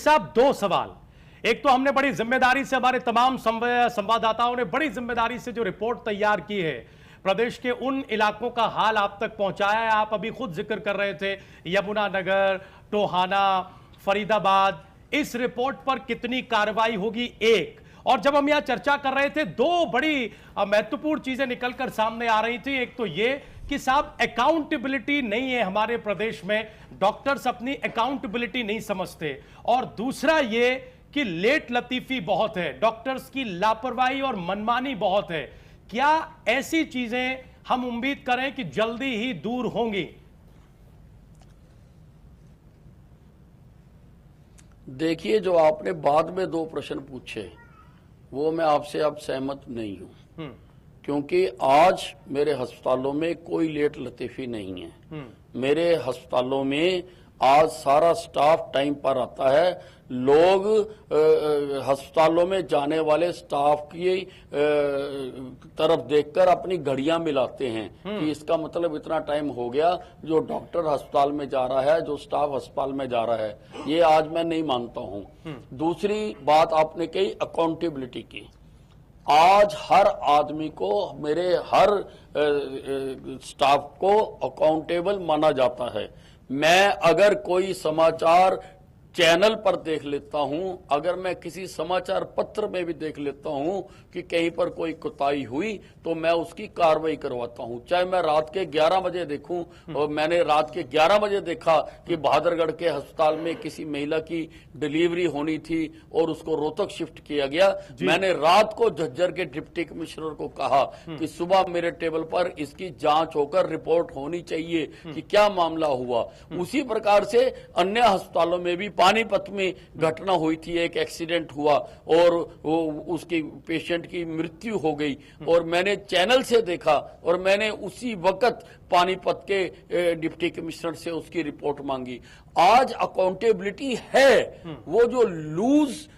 साहब, दो सवाल। एक तो हमने बड़ी जिम्मेदारी से, हमारे तमाम संवाददाताओं ने बड़ी जिम्मेदारी से जो रिपोर्ट तैयार की है, प्रदेश के उन इलाकों का हाल आप तक पहुंचाया है। आप अभी खुद जिक्र कर रहे थे यमुनानगर, टोहाना, फरीदाबाद। इस रिपोर्ट पर कितनी कार्रवाई होगी, एक। और जब हम यहां चर्चा कर रहे थे, दो बड़ी महत्वपूर्ण चीजें निकलकर सामने आ रही थी। एक तो ये कि साहब अकाउंटेबिलिटी नहीं है हमारे प्रदेश में, डॉक्टर्स अपनी अकाउंटेबिलिटी नहीं समझते। और दूसरा ये कि लेट लतीफी बहुत है, डॉक्टर्स की लापरवाही और मनमानी बहुत है। क्या ऐसी चीजें हम उम्मीद करें कि जल्दी ही दूर होंगी? देखिए, जो आपने बाद में दो प्रश्न पूछे वो मैं आपसे अब सहमत नहीं हूं, क्योंकि आज मेरे अस्पतालों में कोई लेट लतीफी नहीं है। मेरे अस्पतालों में आज सारा स्टाफ टाइम पर आता है। लोग अस्पतालों में जाने वाले स्टाफ की तरफ देखकर अपनी घड़ियां मिलाते हैं कि इसका मतलब इतना टाइम हो गया जो डॉक्टर अस्पताल में जा रहा है, जो स्टाफ अस्पताल में जा रहा है। ये आज मैं नहीं मानता हूं। दूसरी बात आपने कही अकाउंटेबिलिटी की। आज हर आदमी को, मेरे हर स्टाफ को अकाउंटेबल माना जाता है। मैं अगर कोई समाचार चैनल पर देख लेता हूं, अगर मैं किसी समाचार पत्र में भी देख लेता हूं कि कहीं पर कोई कोताही हुई, तो मैं उसकी कार्रवाई करवाता हूं। चाहे मैं रात के 11 बजे देखूं, और मैंने रात के 11 बजे देखा कि बहादुरगढ़ के अस्पताल में किसी महिला की डिलीवरी होनी थी और उसको रोहतक शिफ्ट किया गया। मैंने रात को झज्जर के डिप्टी कमिश्नर को कहा कि सुबह मेरे टेबल पर इसकी जांच होकर रिपोर्ट होनी चाहिए कि क्या मामला हुआ। उसी प्रकार से अन्य अस्पतालों में भी, पानीपत में घटना हुई थी, एक एक्सीडेंट हुआ और उसकी पेशेंट की मृत्यु हो गई, और मैंने चैनल से देखा और मैंने उसी वक्त पानीपत के डिप्टी कमिश्नर से उसकी रिपोर्ट मांगी। आज अकाउंटेबिलिटी है। वो जो लूज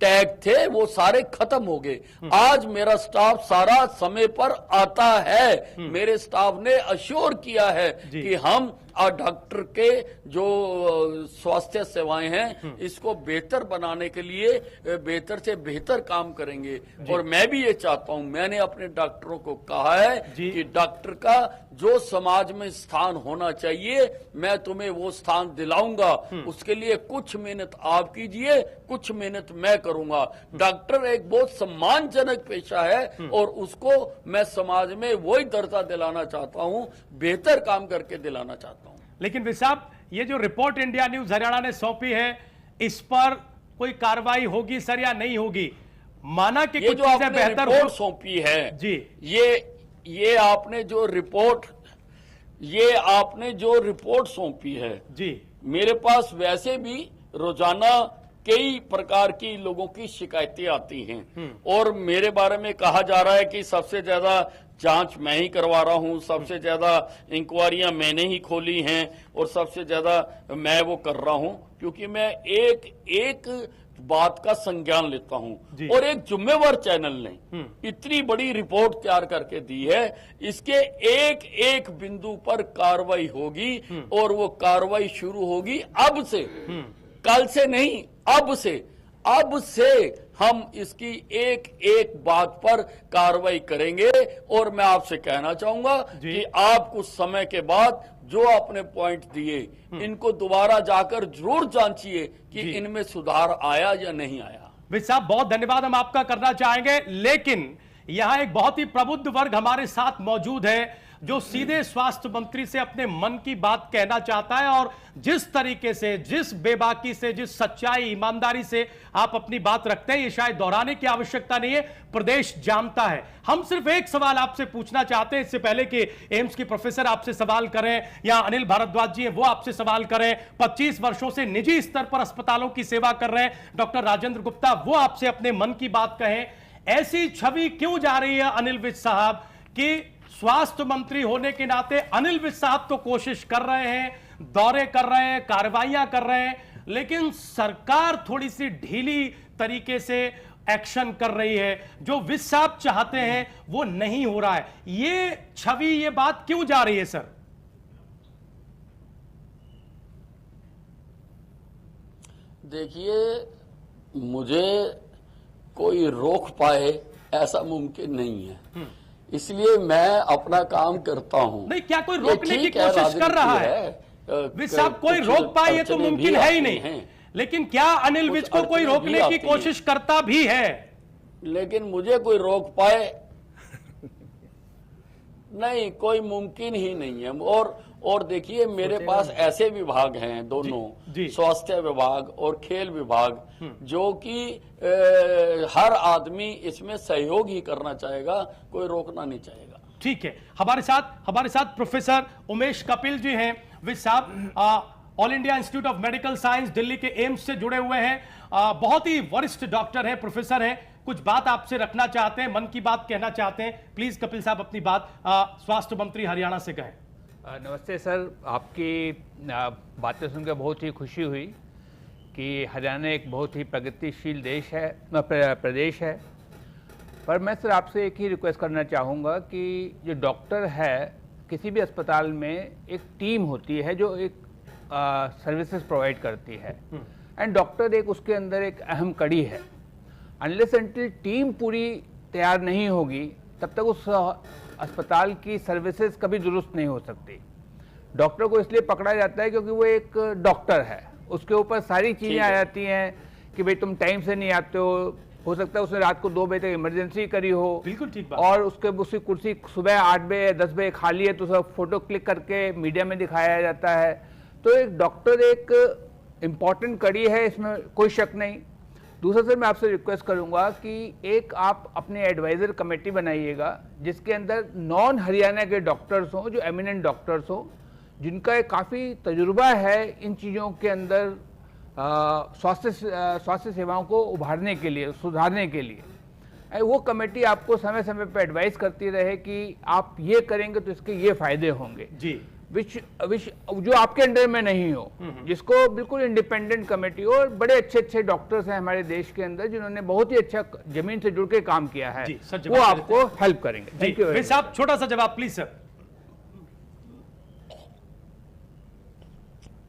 टैग थे वो सारे खत्म हो गए। आज मेरा स्टाफ सारा समय पर आता है। मेरे स्टाफ ने अश्योर किया है कि हम डॉक्टर के जो स्वास्थ्य सेवाएं हैं इसको बेहतर बनाने के लिए बेहतर से बेहतर काम करेंगे। और मैं भी ये चाहता हूं, मैंने अपने डॉक्टरों को कहा है कि डॉक्टर का जो समाज में स्थान होना चाहिए, मैं तुम्हें वो स्थान दिलाऊंगा। उसके लिए कुछ मेहनत आप कीजिए, कुछ मेहनत मैं करूंगा। डॉक्टर एक बहुत सम्मानजनक पेशा है और उसको मैं समाज में वही दर्जा दिलाना चाहता हूं, बेहतर काम करके दिलाना चाहता हूं। लेकिन साहब, ये जो रिपोर्ट इंडिया न्यूज हरियाणा ने सौंपी है, इस पर कोई कार्रवाई होगी सर या नहीं होगी? माना कि कुछ चीजें बेहतर रिपोर्ट सौंपी है जी, ये आपने जो रिपोर्ट सौंपी है जी, मेरे पास वैसे भी रोजाना कई प्रकार की लोगों की शिकायतें आती हैं और मेरे बारे में कहा जा रहा है कि सबसे ज्यादा जांच मैं ही करवा रहा हूं, सबसे ज्यादा इंक्वायरियां मैंने ही खोली हैं और सबसे ज्यादा मैं वो कर रहा हूं, क्योंकि मैं एक बात का संज्ञान लेता हूं। और एक जिम्मेवार चैनल ने इतनी बड़ी रिपोर्ट तैयार करके दी है, इसके एक एक बिंदु पर कार्रवाई होगी और वो कार्रवाई शुरू होगी अब से, कल से नहीं, अब से हम इसकी एक एक बात पर कार्रवाई करेंगे। और मैं आपसे कहना चाहूंगा कि आप कुछ समय के बाद जो आपने पॉइंट दिए, इनको दोबारा जाकर जरूर जांचिए कि इनमें सुधार आया या नहीं आया। भाई साहब, बहुत धन्यवाद हम आपका करना चाहेंगे, लेकिन यहां एक बहुत ही प्रबुद्ध वर्ग हमारे साथ मौजूद है जो सीधे स्वास्थ्य मंत्री से अपने मन की बात कहना चाहता है। और जिस तरीके से, जिस बेबाकी से, जिस सच्चाई, ईमानदारी से आप अपनी बात रखते हैं, ये शायद दोहराने की आवश्यकता नहीं है, प्रदेश जानता है। हम सिर्फ एक सवाल आपसे पूछना चाहते हैं, इससे पहले कि एम्स की प्रोफेसर आपसे सवाल करें या अनिल भारद्वाज जी हैं वो आपसे सवाल करें। 25 वर्षों से निजी स्तर पर अस्पतालों की सेवा कर रहे हैं डॉक्टर राजेंद्र गुप्ता, वो आपसे अपने मन की बात कहें। ऐसी छवि क्यों जा रही है अनिल विज साहब कि स्वास्थ्य मंत्री होने के नाते अनिल विज साहब तो कोशिश कर रहे हैं, दौरे कर रहे हैं, कार्रवाइयां कर रहे हैं, लेकिन सरकार थोड़ी सी ढीली तरीके से एक्शन कर रही है, जो विज साहब चाहते हैं वो नहीं हो रहा है। ये छवि, ये बात क्यों जा रही है सर? देखिए, मुझे कोई रोक पाए ऐसा मुमकिन नहीं है, इसलिए मैं अपना काम करता हूं। नहीं, क्या कोई ये रोकने की ठीक है, कोशिश कर रहा राजनीति है? विज साहब, कोई कुछ रोक पाए ये तो अड़चनें मुमकिन भी है ही आती नहीं, हैं। लेकिन क्या अनिल कुछ विज को कोई अड़चनें रोकने भी की आती हैं। कोशिश करता भी है? लेकिन मुझे कोई रोक पाए नहीं, कोई मुमकिन ही नहीं है। और देखिए, मेरे पास ऐसे विभाग हैं दोनों, जी। स्वास्थ्य विभाग और खेल विभाग, जो कि हर आदमी इसमें सहयोग ही करना चाहेगा, कोई रोकना नहीं चाहेगा। ठीक है, हमारे साथ प्रोफेसर उमेश कपिल जी हैं। विज साहब all India institute of medical science Delhi के एम्स से जुड़े हुए हैं, बहुत ही वरिष्ठ डॉक्टर हैं, प्रोफेसर हैं, कुछ बात आपसे रखना चाहते हैं, मन की बात कहना चाहते हैं। प्लीज कपिल साहब अपनी बात स्वास्थ्य मंत्री हरियाणा से कहें। नमस्ते सर, आपकी बातें सुनकर बहुत ही खुशी हुई कि हरियाणा एक बहुत ही प्रगतिशील प्रदेश है। पर मैं सर आपसे एक ही रिक्वेस्ट करना चाहूँगा कि जो डॉक्टर है, किसी भी अस्पताल में एक टीम होती है जो एक सर्विसेज प्रोवाइड करती है, एंड डॉक्टर एक उसके अंदर एक अहम कड़ी है। अनलेस अनटिल टीम पूरी तैयार नहीं होगी, तब तक उस अस्पताल की सर्विसेज कभी दुरुस्त नहीं हो सकती। डॉक्टर को इसलिए पकड़ा जाता है क्योंकि वो एक डॉक्टर है, उसके ऊपर सारी चीज़ें आ जाती हैं कि भाई तुम टाइम से नहीं आते हो सकता है उसने रात को 2 बजे तक इमरजेंसी करी हो, बिल्कुल ठीक बात। और उसकी कुर्सी सुबह 8 बजे 10 बजे खाली है, तो सब फोटो क्लिक करके मीडिया में दिखाया जाता है। तो एक डॉक्टर एक इम्पॉर्टेंट कड़ी है, इसमें कोई शक नहीं। दूसरा सर, मैं आपसे रिक्वेस्ट करूंगा कि एक आप अपने एडवाइजर कमेटी बनाइएगा जिसके अंदर नॉन हरियाणा के डॉक्टर्स हों, जो एमिनेंट डॉक्टर्स हों, जिनका एक काफ़ी तजुर्बा है इन चीज़ों के अंदर स्वास्थ्य सेवाओं को उभारने के लिए, सुधारने के लिए। वो कमेटी आपको समय समय पर एडवाइस करती रहे कि आप ये करेंगे तो इसके ये फायदे होंगे जी, विच जो आपके अंडर में नहीं हो, जिसको बिल्कुल इंडिपेंडेंट कमेटी हो। और बड़े अच्छे डॉक्टर्स हैं हमारे देश के अंदर जिन्होंने बहुत ही अच्छा जमीन से जुड़ के काम किया है, वो आपको हेल्प करेंगे। थैंक यू साहब, छोटा सा जवाब प्लीज सर।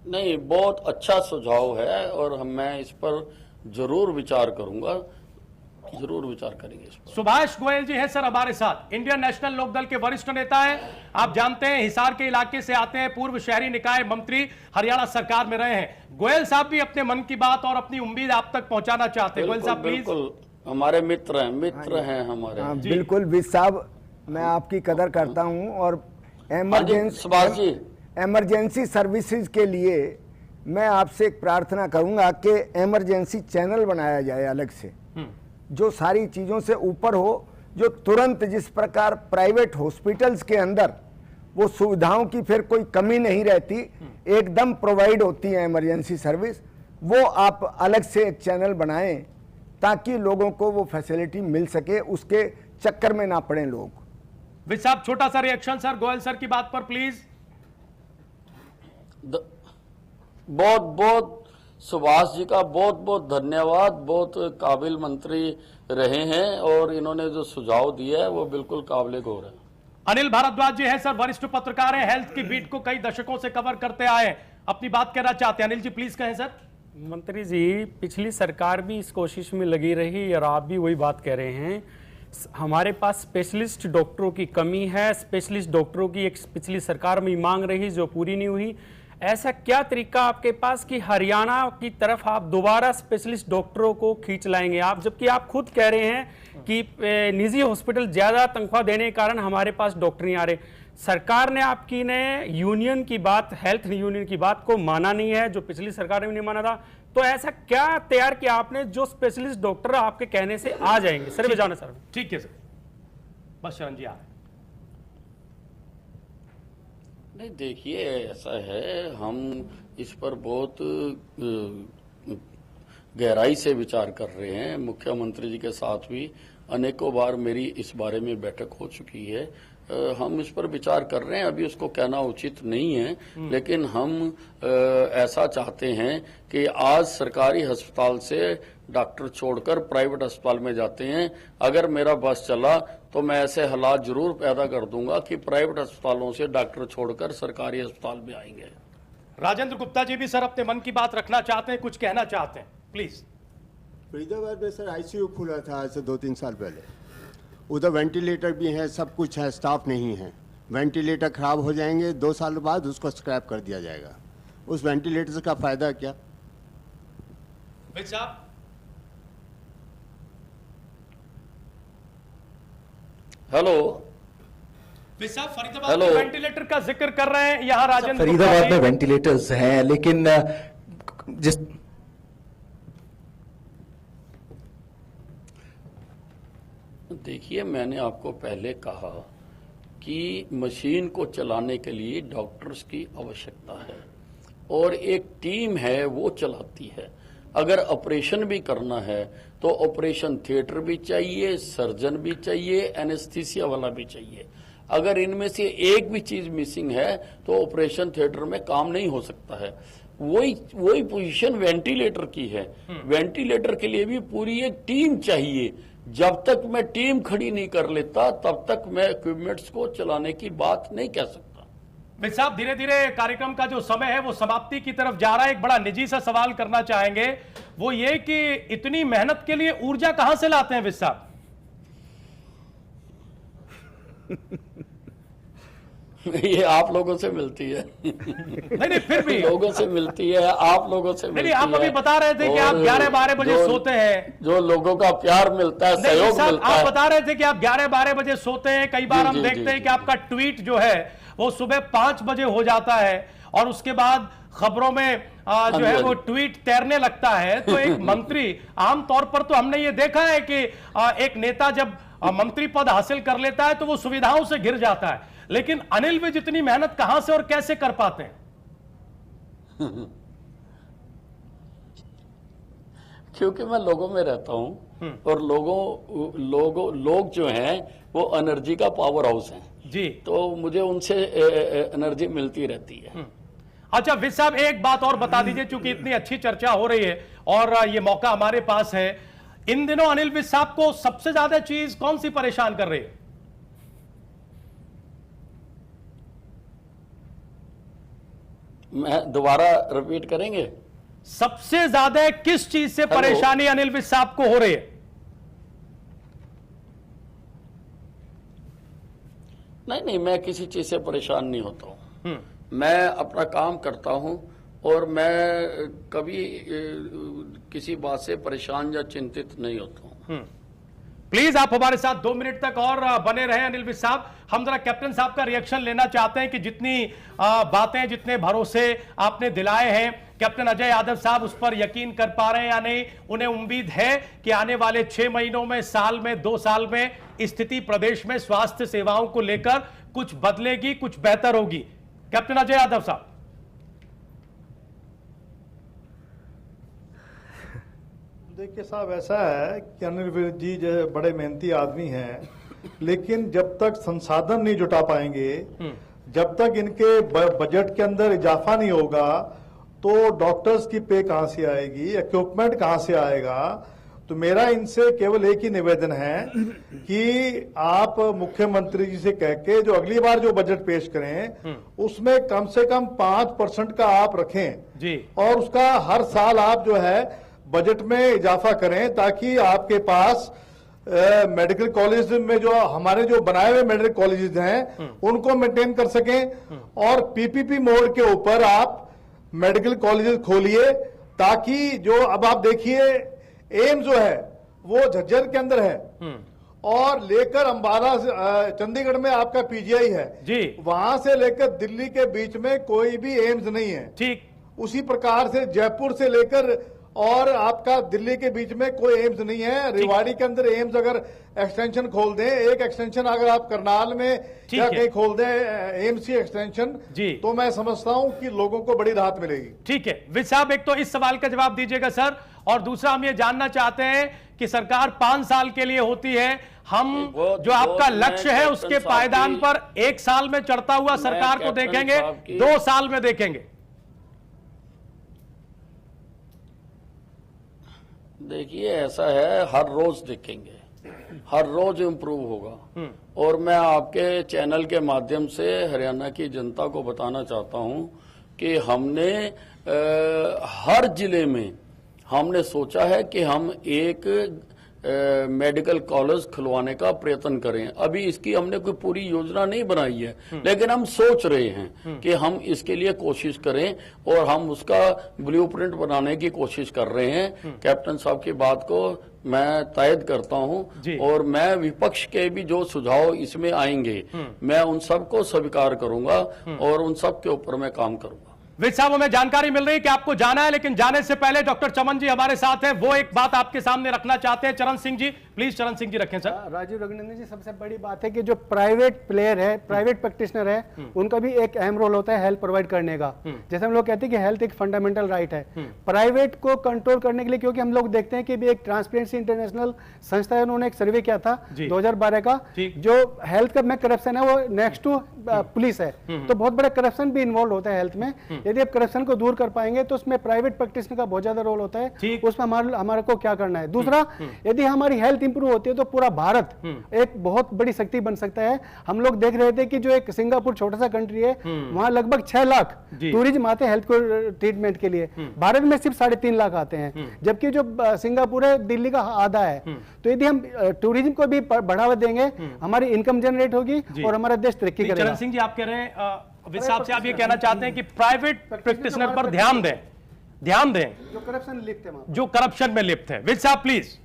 नहीं, बहुत अच्छा सुझाव है और मैं इस पर जरूर विचार करूंगा, जरूर विचार करेंगे इस पर। सुभाष गोयल जी हैं सर हमारे साथ, इंडियन नेशनल लोकदल के वरिष्ठ नेता हैं। आप जानते हैं हिसार के इलाके से आते हैं, पूर्व शहरी निकाय मंत्री, हरियाणा सरकार में रहे हैं। गोयल साहब भी अपने मन की बात और अपनी उम्मीद आप तक पहुंचाना चाहते हैं। गोयल साहब प्लीज। बिल्कुल, हमारे मित्र हैं हमारे। बिल्कुल विज साहब, मैं आपकी कदर करता हूं और इमरजेंसी सर्विसेज के लिए मैं आपसे एक प्रार्थना करूंगा कि इमरजेंसी चैनल बनाया जाए अलग से, जो सारी चीज़ों से ऊपर हो, जो तुरंत, जिस प्रकार प्राइवेट हॉस्पिटल्स के अंदर वो सुविधाओं की फिर कोई कमी नहीं रहती, एकदम प्रोवाइड होती है इमरजेंसी सर्विस, वो आप अलग से एक चैनल बनाएं ताकि लोगों को वो फैसिलिटी मिल सके, उसके चक्कर में ना पड़े लोग। विज साहब, छोटा सा रिएक्शन सर गोयल सर की बात पर प्लीज। बहुत बहुत सुभाष जी का बहुत बहुत धन्यवाद, बहुत काबिल मंत्री रहे हैं और इन्होंने जो सुझाव दिया है वो बिल्कुल काबिल गौर है। अनिल भारद्वाज जी हैं सर, वरिष्ठ पत्रकार हैं, हेल्थ की बीट को कई दशकों से कवर करते आए, अपनी बात कहना चाहते हैं। अनिल जी प्लीज कहें सर। मंत्री जी, पिछली सरकार भी इस कोशिश में लगी रही और आप भी वही बात कह रहे हैं। हमारे पास स्पेशलिस्ट डॉक्टरों की कमी है, स्पेशलिस्ट डॉक्टरों की एक पिछली सरकार में मांग रही जो पूरी नहीं हुई। ऐसा क्या तरीका आपके पास कि हरियाणा की तरफ आप दोबारा स्पेशलिस्ट डॉक्टरों को खींच लाएंगे आप, जबकि आप खुद कह रहे हैं कि निजी हॉस्पिटल ज्यादा तनख्वाह देने के कारण हमारे पास डॉक्टर नहीं आ रहे। सरकार ने आपकी ने यूनियन की बात, हेल्थ यूनियन की बात को माना नहीं है, जो पिछली सरकार ने भी नहीं माना था। तो ऐसा क्या तैयार किया आपने जो स्पेशलिस्ट डॉक्टर आपके कहने से आ जाएंगे? सर जाना सर। ठीक है सर, बस शरण जी आ रहे। नहीं, देखिए ऐसा है, हम इस पर बहुत गहराई से विचार कर रहे हैं। मुख्यमंत्री जी के साथ भी अनेकों बार मेरी इस बारे में बैठक हो चुकी है। हम इस पर विचार कर रहे हैं, अभी उसको कहना उचित नहीं है, लेकिन हम ऐसा चाहते हैं कि आज सरकारी अस्पताल से डॉक्टर छोड़कर प्राइवेट अस्पताल में जाते हैं। अगर मेरा बस चला तो मैं ऐसे हालात जरूर पैदा कर दूंगा कि प्राइवेट अस्पतालों से डॉक्टर छोड़कर सरकारी अस्पताल में आएंगे। राजेंद्र गुप्ता जी भी सर अपने मन की बात रखना चाहते हैं, कुछ कहना चाहते हैं, प्लीज। फरीदाबाद में सर आईसीयू खुला था आज से 2-3 साल पहले। उधर वेंटिलेटर भी है, सब कुछ है, स्टाफ नहीं है। वेंटिलेटर खराब हो जाएंगे, 2 साल बाद उसको स्क्रैप कर दिया जाएगा। उस वेंटिलेटर का फायदा क्या? विज साहब, हेलो विज साहब, फरीदाबाद हेलो। में वेंटिलेटर का जिक्र कर रहे हैं यहाँ राजेंद्र गुप्ता फरीदाबाद में जी। वेंटिलेटर्स हैं, लेकिन जिस देखिए, मैंने आपको पहले कहा कि मशीन को चलाने के लिए डॉक्टर्स की आवश्यकता है और एक टीम है वो चलाती है। अगर ऑपरेशन भी करना है तो ऑपरेशन थिएटर भी चाहिए, सर्जन भी चाहिए, एनेस्थीसिया वाला भी चाहिए। अगर इनमें से एक भी चीज मिसिंग है तो ऑपरेशन थिएटर में काम नहीं हो सकता है। वही पोजीशन वेंटिलेटर की है। वेंटिलेटर के लिए भी पूरी एक टीम चाहिए। जब तक मैं टीम खड़ी नहीं कर लेता तब तक मैं इक्विपमेंट्स को चलाने की बात नहीं कह सकता। विज साहब, धीरे धीरे कार्यक्रम का जो समय है वो समाप्ति की तरफ जा रहा है। एक बड़ा निजी सा सवाल करना चाहेंगे, वो ये कि इतनी मेहनत के लिए ऊर्जा कहां से लाते हैं विज साहब? ये आप लोगों से मिलती है। नहीं, फिर भी लोगों से मिलती है, आप लोगों से मिलती नहीं, आप अभी है। बता रहे थे कि आप और 11-12 बजे जो- सोते हैं। जो लोगों का प्यार मिलता है, नहीं सहयोग साहब, मिलता आप है। बता रहे थे कि आप 11-12 बजे सोते हैं। कई बार जी, हम जी, देखते जी, हैं कि जी। आपका ट्वीट जो है वो सुबह 5 बजे हो जाता है और उसके बाद खबरों में जो है वो ट्वीट तैरने लगता है। तो एक मंत्री, आमतौर पर तो हमने ये देखा है कि एक नेता जब मंत्री पद हासिल कर लेता है तो वो सुविधाओं से घिर जाता है, लेकिन अनिल विज इतनी मेहनत कहां से और कैसे कर पाते हैं? क्योंकि मैं लोगों में रहता हूं और लोग जो हैं वो एनर्जी का पावर हाउस हैं जी, तो मुझे उनसे एनर्जी मिलती रहती है। अच्छा विज साहब, एक बात और बता दीजिए, चूंकि इतनी अच्छी चर्चा हो रही है और ये मौका हमारे पास है। इन दिनों अनिल विज साहब को सबसे ज्यादा चीज कौन सी परेशान कर रही है? मैं दोबारा रिपीट करेंगे? सबसे ज्यादा किस चीज से परेशानी अनिल विज साहब को हो रही है? नहीं, मैं किसी चीज से परेशान नहीं होता हूं। मैं अपना काम करता हूं और मैं कभी किसी बात से परेशान या चिंतित नहीं होता हूं। प्लीज आप हमारे साथ 2 मिनट तक और बने रहे अनिल विज साहब। हम जरा कैप्टन साहब का रिएक्शन लेना चाहते हैं कि जितनी बातें, जितने भरोसे आपने दिलाए हैं, कैप्टन अजय यादव साहब उस पर यकीन कर पा रहे हैं या नहीं? उन्हें उम्मीद है कि आने वाले 6 महीनों में, साल में, 2 साल में स्थिति प्रदेश में स्वास्थ्य सेवाओं को लेकर कुछ बदलेगी, कुछ बेहतर होगी? कैप्टन अजय यादव साहब। देखिए साहब, ऐसा है कि अनिल विज जी जो बड़े मेहनती आदमी हैं, लेकिन जब तक संसाधन नहीं जुटा पाएंगे, जब तक इनके बजट के अंदर इजाफा नहीं होगा, तो डॉक्टर्स की पे कहां से आएगी, इक्विपमेंट कहां से आएगा? तो मेरा इनसे केवल एक ही निवेदन है कि आप मुख्यमंत्री जी से कह के जो अगली बार जो बजट पेश करें उसमें कम से कम 5% का आप रखें जी, और उसका हर साल आप जो है बजट में इजाफा करें, ताकि आपके पास मेडिकल कॉलेज में जो हमारे जो बनाए हुए मेडिकल कॉलेजेस हैं उनको मेंटेन कर सकें और पीपीपी मोड के ऊपर आप मेडिकल कॉलेजेस खोलिए, ताकि जो अब आप देखिए एम्स जो है वो झज्जर के अंदर है और लेकर अंबाला से चंडीगढ़ में आपका पीजीआई है जी, वहां से लेकर दिल्ली के बीच में कोई भी एम्स नहीं है। ठीक, उसी प्रकार से जयपुर से लेकर और आपका दिल्ली के बीच में कोई एम्स नहीं है। रेवाड़ी के अंदर एम्स अगर एक्सटेंशन खोल दें, एक एक्सटेंशन अगर आप करनाल में या कहीं खोल दें एम्स की एक्सटेंशन, जी, तो मैं समझता हूं कि लोगों को बड़ी राहत मिलेगी। ठीक है विज साहब, एक तो इस सवाल का जवाब दीजिएगा सर, और दूसरा हम ये जानना चाहते हैं कि सरकार 5 साल के लिए होती है, हम जो आपका लक्ष्य है उसके पायदान पर 1 साल में चढ़ता हुआ सरकार को देखेंगे, 2 साल में देखेंगे? देखिए, ऐसा है, हर रोज देखेंगे, हर रोज इम्प्रूव होगा। और मैं आपके चैनल के माध्यम से हरियाणा की जनता को बताना चाहता हूं कि हमने हर जिले में हमने सोचा है कि हम एक मेडिकल कॉलेज खुलवाने का प्रयत्न करें। अभी इसकी हमने कोई पूरी योजना नहीं बनाई है, लेकिन हम सोच रहे हैं कि हम इसके लिए कोशिश करें और हम उसका ब्लूप्रिंट बनाने की कोशिश कर रहे हैं। कैप्टन साहब की बात को मैं तायद करता हूं और मैं विपक्ष के भी जो सुझाव इसमें आएंगे मैं उन सबको स्वीकार करूंगा और उन सब के ऊपर मैं काम करूंगा। विज साहब, हमें जानकारी मिल रही है कि आपको जाना है, लेकिन जाने से पहले डॉक्टर चमन जी हमारे साथ हैं, वो एक बात आपके सामने रखना चाहते हैं। चरण सिंह जी, प्लीज चरण सिंह जी रखें सर। राजीव रघुनंदन जी, सबसे बड़ी बात है कि जो प्राइवेट प्लेयर है, प्राइवेट प्रैक्टिशनर है, उनका भी एक अहम रोल होता है हेल्थ प्रोवाइड करने का। जैसे हम लोग कहते हैं कि हेल्थ एक फंडामेंटल राइट है, प्राइवेट को कंट्रोल करने के लिए, क्योंकि हम लोग देखते हैं कि भी एक ट्रांसपेरेंसी इंटरनेशनल संस्था है, उन्होंने एक सर्वे किया था 2012 का, जो हेल्थ का में करप्शन है वो नेक्स्ट टू पुलिस है। तो बहुत बड़ा करप्शन भी इन्वॉल्व होता है हेल्थ में। यदि आप करप्शन को दूर कर पाएंगे तो उसमें प्राइवेट प्रैक्टिशनर का बहुत ज्यादा रोल होता है, उसमें हमारे को क्या करना है। दूसरा, यदि हमारी हेल्थ इंप्रूव होती है तो पूरा भारत एक बहुत बड़ी शक्ति बन सकता है। हम लोग देख रहे थे कि जो एक सिंगापुर छोटा सा कंट्री है, वहां लगभग 6 लाख टूरिज्म आते हैं हेल्थ को ट्रीटमेंट के लिए, भारत में सिर्फ 3.5 लाख आते हैं, जबकि जो सिंगापुर है दिल्ली का आधा है। तो यदि हम टूरिज्म को भी बढ़ावा देंगे, हमारी इनकम जनरेट होगी और हमारा देश तरक्की करेगा। चरण सिंह जी, आप कह रहे हैं विज साहब से, आप ये कहना चाहते हैं कि प्राइवेट प्रैक्टिशनर पर ध्यान दें जो करप्शन लिप्त है, जो करप्शन में लिप्त है। विज साहब प्लीज।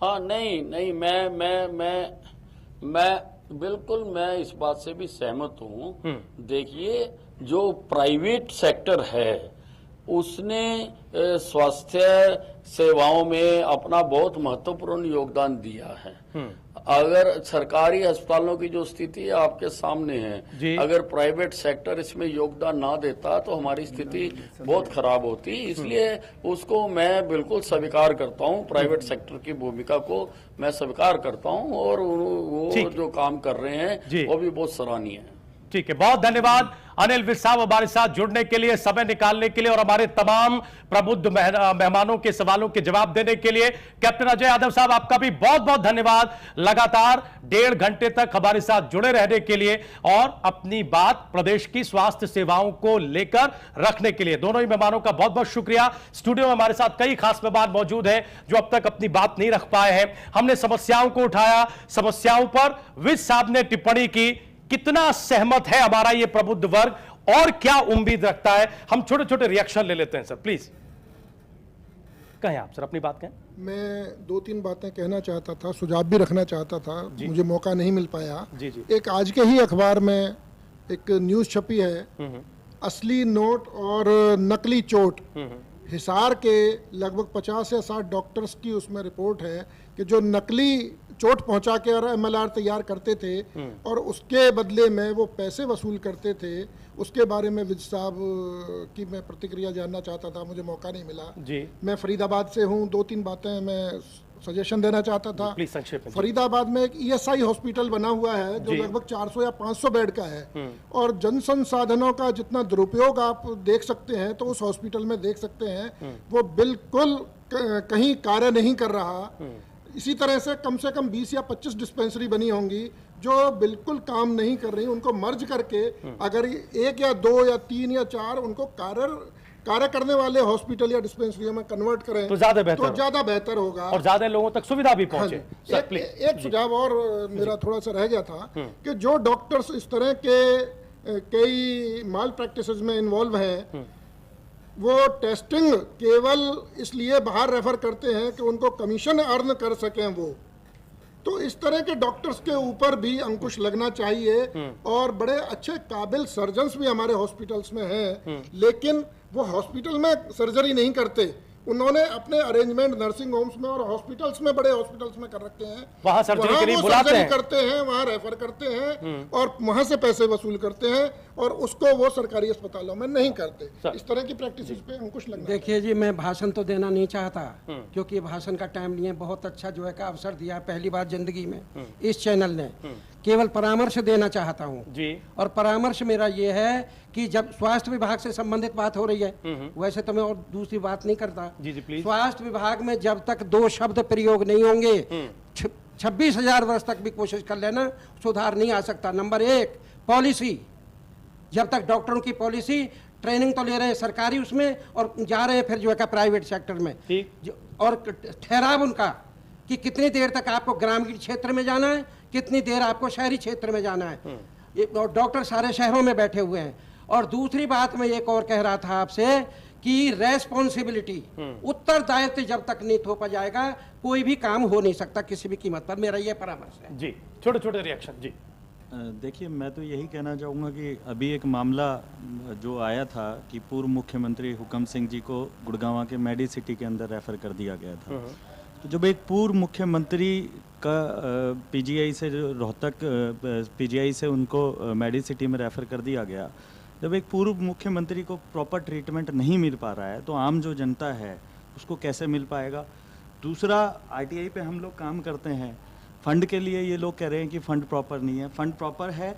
हाँ, नहीं, मैं बिल्कुल मैं इस बात से भी सहमत हूँ। देखिए, जो प्राइवेट सेक्टर है उसने स्वास्थ्य सेवाओं में अपना बहुत महत्वपूर्ण योगदान दिया है। अगर सरकारी अस्पतालों की जो स्थिति है आपके सामने है, अगर प्राइवेट सेक्टर इसमें योगदान ना देता तो हमारी स्थिति बहुत खराब होती। इसलिए उसको मैं बिल्कुल स्वीकार करता हूं, प्राइवेट सेक्टर की भूमिका को मैं स्वीकार करता हूं और वो जो काम कर रहे हैं वो भी बहुत सराहनीय है। ठीक है, बहुत धन्यवाद अनिल विज साहब हमारे साथ जुड़ने के लिए, समय निकालने के लिए और हमारे तमाम प्रबुद्ध मेहमानों के सवालों के जवाब देने के लिए। कैप्टन अजय यादव साहब, आपका भी बहुत बहुत धन्यवाद, लगातार 1.5 घंटे तक हमारे साथ जुड़े रहने के लिए और अपनी बात प्रदेश की स्वास्थ्य सेवाओं को लेकर रखने के लिए। दोनों ही मेहमानों का बहुत बहुत शुक्रिया। स्टूडियो में हमारे साथ कई खास मेहमान मौजूद हैं जो अब तक अपनी बात नहीं रख पाए हैं। हमने समस्याओं को उठाया, समस्याओं पर विज साहब ने टिप्पणी की। कितना सहमत है हमारा ये प्रबुद्ध वर्ग और क्या उम्मीद रखता है, हम छोटे छोटे रिएक्शन ले लेते हैं। सर प्लीज कहें, आप सर अपनी बात कहें। मैं 2-3 बातें कहना चाहता था, सुझाव भी रखना चाहता था, मुझे मौका नहीं मिल पाया। एक आज के ही अखबार में एक न्यूज़ छपी है, असली नोट और नकली चोट। हिसार के लगभग 50 या 60 डॉक्टर्स की उसमें रिपोर्ट है कि जो नकली चोट पहुंचा के और MLR तैयार करते थे और उसके बदले में वो पैसे वसूल करते थे, उसके बारे में विज साहब की मैं प्रतिक्रिया जानना चाहता था, मुझे मौका नहीं मिला जी। मैं फरीदाबाद से हूँ, 2-3 बातें मैं सजेशन देना चाहता था। फरीदाबाद में एक ESI हॉस्पिटल बना हुआ है जो लगभग 400 या 500 बेड का है और जन संसाधनों का जितना दुरुपयोग आप देख सकते हैं तो उस हॉस्पिटल में देख सकते हैं, वो बिल्कुल कहीं कार्य नहीं कर रहा। इसी तरह से कम 20 या 25 डिस्पेंसरी बनी होंगी जो बिल्कुल काम नहीं कर रही। उनको मर्ज करके अगर 1 या 2 या 3 या 4 उनको कार्य करने वाले हॉस्पिटल या डिस्पेंसरियों में कन्वर्ट करें तो ज्यादा बेहतर होगा और ज्यादा लोगों तक सुविधा भी पहुंचे। एक सुझाव और मेरा थोड़ा सा रह गया था कि जो डॉक्टर्स इस तरह के कई माल प्रैक्टिसेस में इन्वॉल्व हैं, वो टेस्टिंग केवल इसलिए बाहर रेफर करते हैं कि उनको कमीशन अर्न कर सकें वो, तो इस तरह के डॉक्टर्स के ऊपर भी अंकुश लगना चाहिए। और बड़े अच्छे काबिल सर्जन्स भी हमारे हॉस्पिटल्स में हैं, लेकिन वो हॉस्पिटल में सर्जरी नहीं करते, उन्होंने अपने अरेंजमेंट नर्सिंग होम्स में और हॉस्पिटल्स में, बड़े हॉस्पिटल्स में कर रखे हैं, वहाँ सर्जरी करते हैं, वहाँ रेफर करते हैं और वहाँ से पैसे वसूल करते हैं और उसको वो सरकारी अस्पतालों में नहीं करते। इस तरह की प्रैक्टिस पे अंकुश लगना। देखिए जी, मैं भाषण तो देना नहीं चाहता क्योंकि भाषण का टाइम नहीं है, बहुत अच्छा जो है का अवसर दिया पहली बार जिंदगी में इस चैनल ने, केवल परामर्श देना चाहता हूँ जी। और परामर्श मेरा ये है कि जब स्वास्थ्य विभाग से संबंधित बात हो रही है, वैसे तो मैं और दूसरी बात नहीं करता जी, प्लीज। स्वास्थ्य विभाग में जब तक 2 शब्द प्रयोग नहीं होंगे, 26,000 वर्ष तक भी कोशिश कर लेना, सुधार नहीं आ सकता। Number 1, policy. जब तक डॉक्टरों की पॉलिसी ट्रेनिंग तो ले रहे हैं सरकारी उसमें और जा रहे हैं फिर जो है प्राइवेट सेक्टर में। और ठहराव उनका कि कितनी देर तक आपको ग्रामीण क्षेत्र में जाना है, कितनी देर आपको शहरी क्षेत्र में जाना है। डॉक्टर सारे शहरों में बैठे हुए हैं। और दूसरी बात मैं एक और कह रहा था आपसे कि रेस्पॉन्सिबिलिटी, उत्तरदायित्व जब तक नहीं थोपा जाएगा कोई भी काम हो नहीं सकता किसी भी कीमत पर। मेरा ये परामर्श है। जी, छोटे छोटे रिएक्शन। जी देखिए, मैं तो यही कहना चाहूँगा कि अभी एक मामला जो आया था कि पूर्व मुख्यमंत्री हुकम सिंह जी को गुड़गांव के मेडिसिटी के अंदर रेफ़र कर दिया गया था। तो जब एक पूर्व मुख्यमंत्री का पीजीआई से रोहतक पीजीआई से उनको मेडिसिटी में रेफ़र कर दिया गया, जब एक पूर्व मुख्यमंत्री को प्रॉपर ट्रीटमेंट नहीं मिल पा रहा है तो आम जो जनता है उसको कैसे मिल पाएगा। दूसरा, आईटीआई पे हम लोग काम करते हैं, फंड के लिए ये लोग कह रहे हैं कि फंड प्रॉपर नहीं है। फंड प्रॉपर है,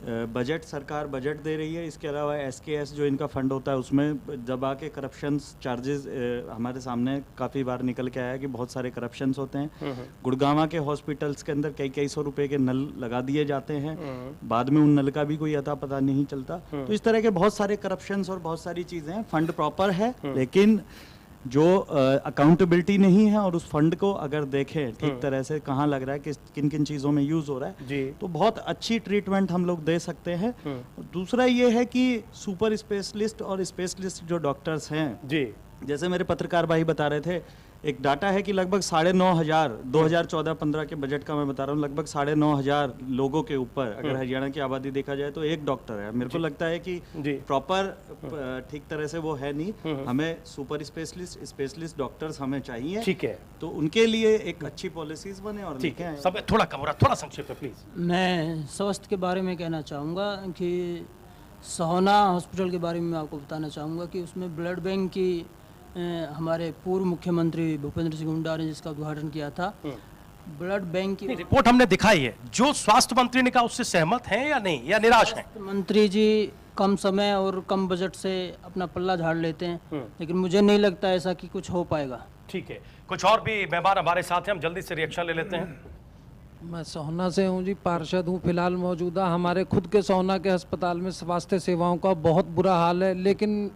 बजट सरकार बजट दे रही है। इसके अलावा एसकेएस जो इनका फंड होता है उसमें जब आके करप्शन चार्जेस हमारे सामने काफ़ी बार निकल के आया कि बहुत सारे करप्शंस होते हैं। गुड़गांव के हॉस्पिटल्स के अंदर कई सौ रुपए के नल लगा दिए जाते हैं, बाद में उन नल का भी कोई अता पता नहीं चलता। तो इस तरह के बहुत सारे करप्शंस और बहुत सारी चीज़ें हैं। फंड प्रॉपर है लेकिन जो अकाउंटेबिलिटी नहीं है, और उस फंड को अगर देखें ठीक तरह से कहाँ लग रहा है कि किन किन चीज़ों में यूज़ हो रहा है जी, तो बहुत अच्छी ट्रीटमेंट हम लोग दे सकते हैं। दूसरा ये है कि सुपर स्पेशलिस्ट और स्पेशलिस्ट जो डॉक्टर्स हैं जी, जैसे मेरे पत्रकार भाई बता रहे थे, एक डाटा है कि लगभग 9,500 2014-15 के बजट का मैं बता रहा हूँ, लगभग 9,500 लोगों के ऊपर अगर हरियाणा की आबादी देखा जाए तो एक डॉक्टर है। मेरे को लगता है कि प्रॉपर ठीक तरह से वो है नहीं। हमें सुपर स्पेशलिस्ट डॉक्टर्स हमें चाहिए। ठीक है, तो उनके लिए एक अच्छी पॉलिसीज बने। और ठीक है, सब थोड़ा कम हो रहा, थोड़ा संक्षिप्त में प्लीज। मैं स्वास्थ्य के बारे में कहना चाहूँगा कि सोहना हॉस्पिटल के बारे में आपको बताना चाहूँगा कि उसमें ब्लड बैंक की हमारे पूर्व मुख्यमंत्री भूपेंद्र सिंह हुड्डा ने जिसका उद्घाटन किया था। ब्लड बैंक की रिपोर्ट हमने दिखाई है, जो स्वास्थ्य मंत्री ने कहा उससे सहमत हैं या नहीं, या निराश हैं? मंत्री जी कम समय और कम बजट से अपना पल्ला झाड़ लेते हैं, लेकिन मुझे नहीं लगता ऐसा कि कुछ हो पाएगा। ठीक है, कुछ और भी मेहमान हमारे साथ हैं, हम जल्दी से रिएक्शन ले लेते हैं। मैं सोहना से हूँ जी, पार्षद हूँ फिलहाल मौजूदा। हमारे खुद के सोहना के अस्पताल में स्वास्थ्य सेवाओं का बहुत बुरा हाल है, लेकिन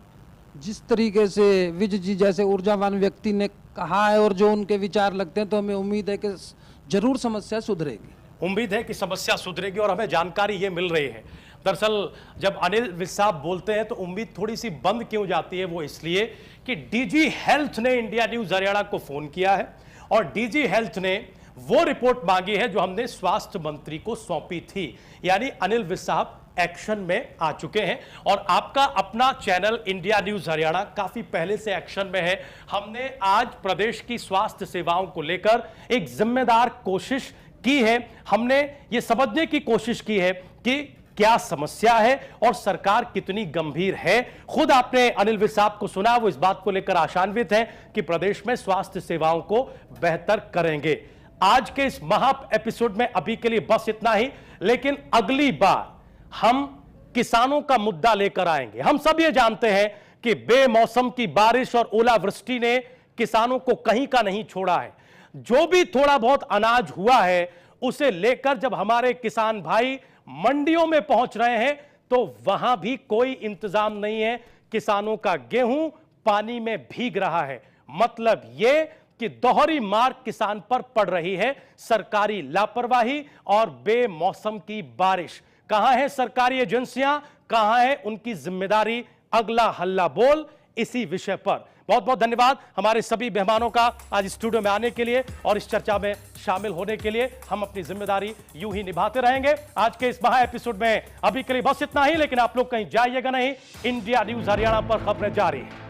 जिस तरीके से विज जी जैसे ऊर्जावान व्यक्ति ने कहा है और जो उनके विचार लगते हैं, तो हमें उम्मीद है कि जरूर समस्या सुधरेगी। उम्मीद है कि समस्या सुधरेगी और हमें जानकारी ये मिल रही है। दरअसल जब अनिल विज साहब बोलते हैं तो उम्मीद थोड़ी सी बंद क्यों जाती है, वो इसलिए कि डीजी हेल्थ ने इंडिया न्यूज हरियाणा को फोन किया है और डीजी हेल्थ ने वो रिपोर्ट मांगी है जो हमने स्वास्थ्य मंत्री को सौंपी थी। यानी अनिल विज साहब एक्शन में आ चुके हैं और आपका अपना चैनल इंडिया न्यूज हरियाणा काफी पहले से एक्शन में है। हमने आज प्रदेश की स्वास्थ्य सेवाओं को लेकर एक जिम्मेदार कोशिश की है। हमने ये समझने की कोशिश की है कि क्या समस्या है और सरकार कितनी गंभीर है। खुद आपने अनिल विज साहब को सुना, वो इस बात को लेकर आशान्वित हैं कि प्रदेश में स्वास्थ्य सेवाओं को बेहतर करेंगे। आज के इस महा एपिसोड में अभी के लिए बस इतना ही, लेकिन अगली बार हम किसानों का मुद्दा लेकर आएंगे। हम सब ये जानते हैं कि बेमौसम की बारिश और ओलावृष्टि ने किसानों को कहीं का नहीं छोड़ा है। जो भी थोड़ा बहुत अनाज हुआ है उसे लेकर जब हमारे किसान भाई मंडियों में पहुंच रहे हैं तो वहां भी कोई इंतजाम नहीं है। किसानों का गेहूं पानी में भीग रहा है। मतलब यह कि दोहरी मार किसान पर पड़ रही है, सरकारी लापरवाही और बेमौसम की बारिश। कहां है सरकारी एजेंसियां, कहां है उनकी जिम्मेदारी? अगला हल्ला बोल इसी विषय पर। बहुत बहुत धन्यवाद हमारे सभी मेहमानों का आज स्टूडियो में आने के लिए और इस चर्चा में शामिल होने के लिए। हम अपनी जिम्मेदारी यूं ही निभाते रहेंगे। आज के इस महा एपिसोड में अभी के लिए बस इतना ही, लेकिन आप लोग कहीं जाइएगा नहीं। इंडिया न्यूज हरियाणा पर खबरें जारी हैं।